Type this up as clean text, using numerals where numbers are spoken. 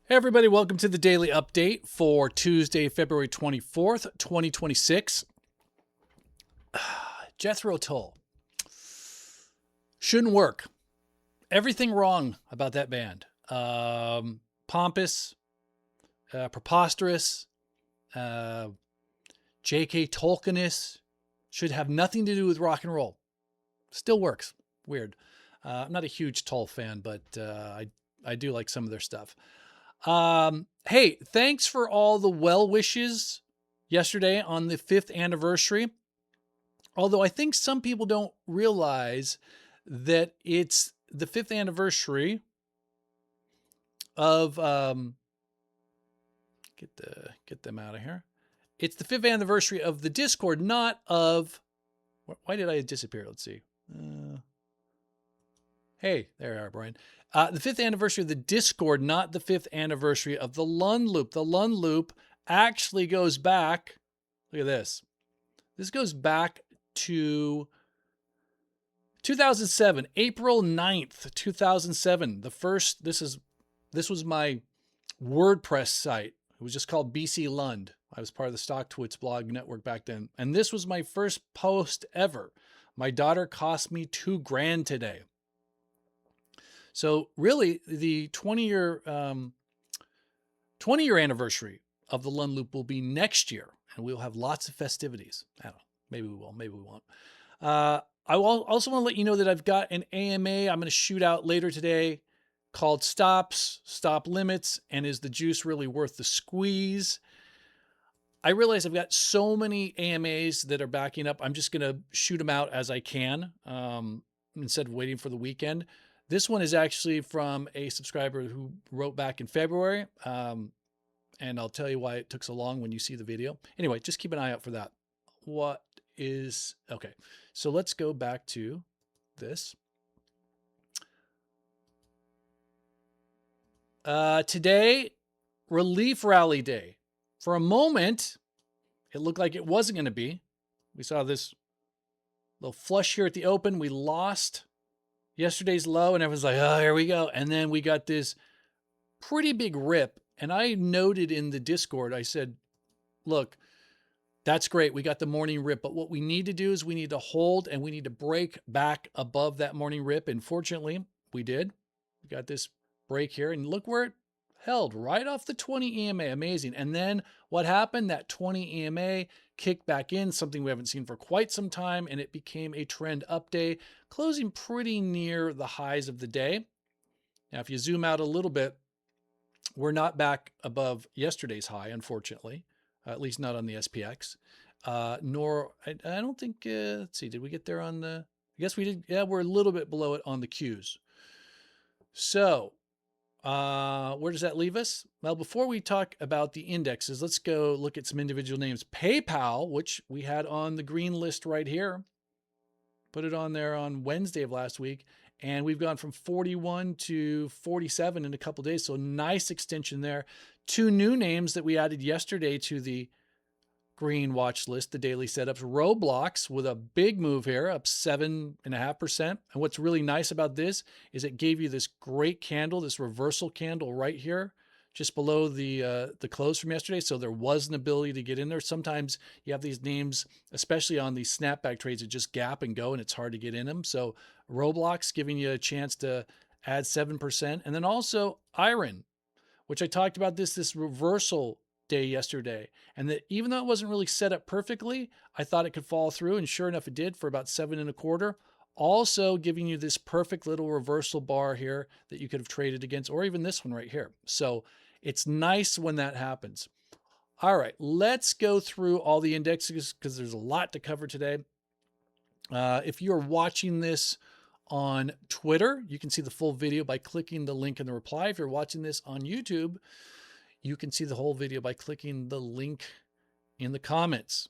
Hey everybody, welcome to the daily update for Tuesday, February 24th, 2026. Jethro Tull. Shouldn't work. Everything wrong about that band. Pompous, preposterous, J.K. Tolkienist. Should have nothing to do with rock and roll. Still works. Weird. I'm not a huge Tull fan, but I do like some of their stuff. Hey, thanks for all the well wishes yesterday on the 5th anniversary. Although I think some people don't realize that it's the 5th anniversary of get them out of here. It's the 5th anniversary of the Discord, not of. Why did I disappear? Let's see. Hey, there you are, Brian. The 5th anniversary of the Discord, not the 5th anniversary of the Lund Loop. The Lund Loop actually goes back. Look at this. This goes back to 2007, April 9th, 2007. This was my WordPress site. It was just called BC Lund. I was part of the StockTwits blog network back then. And this was my first post ever. My daughter cost me $2,000 today. So really, the 20-year anniversary of the Lund Loop will be next year, and we'll have lots of festivities. I don't know. Maybe we will. Maybe we won't. I will also want to let you know that I've got an AMA I'm going to shoot out later today called Stop Limits, and Is the Juice Really Worth the Squeeze? I realize I've got so many AMAs that are backing up. I'm just going to shoot them out as I can instead of waiting for the weekend. This one is actually from a subscriber who wrote back in February, and I'll tell you why it took so long when you see the video. Anyway, just keep an eye out for that. Okay, so let's go back to this. Today, Relief Rally Day. For a moment, it looked like it wasn't going to be. We saw this little flush here at the open. We lost yesterday's low, and everyone's like, oh, here we go. And then we got this pretty big rip. And I noted in the Discord, I said, look, that's great. We got the morning rip. But what we need to do is we need to hold and we need to break back above that morning rip. And fortunately, we did. We got this break here. And look where it held, right off the 20 EMA. Amazing. And then what happened? That 20 EMA kicked back in, something we haven't seen for quite some time, and it became a trend up day, closing pretty near the highs of the day. Now, if you zoom out a little bit, we're not back above yesterday's high, unfortunately, at least not on the SPX. I don't think, let's see, did we get there on the, I guess we did. Yeah, we're a little bit below it on the Qs. So, where does that leave us? Well, before we talk about the indexes, let's go look at some individual names. PayPal, which we had on the green list right here, put it on there on Wednesday of last week, and we've gone from 41 to 47 in a couple of days. So nice extension there. Two new names that we added yesterday to the green watch list, the daily setups. Roblox with a big move here, up 7.5%. And what's really nice about this is it gave you this great candle, this reversal candle right here, just below the close from yesterday. So there was an ability to get in there. Sometimes you have these names, especially on these snapback trades, that just gap and go, and it's hard to get in them. So Roblox giving you a chance to add 7%. And then also Iron, which I talked about this reversal day yesterday, and that even though it wasn't really set up perfectly, I thought it could fall through, and sure enough it did for about 7.25. Also giving you this perfect little reversal bar here that you could have traded against, or even this one right here. So it's nice when that happens. All right, let's go through all the indexes because there's a lot to cover today. If you're watching this on Twitter, you can see the full video by clicking the link in the reply. If you're watching this on YouTube, you can see the whole video by clicking the link in the comments.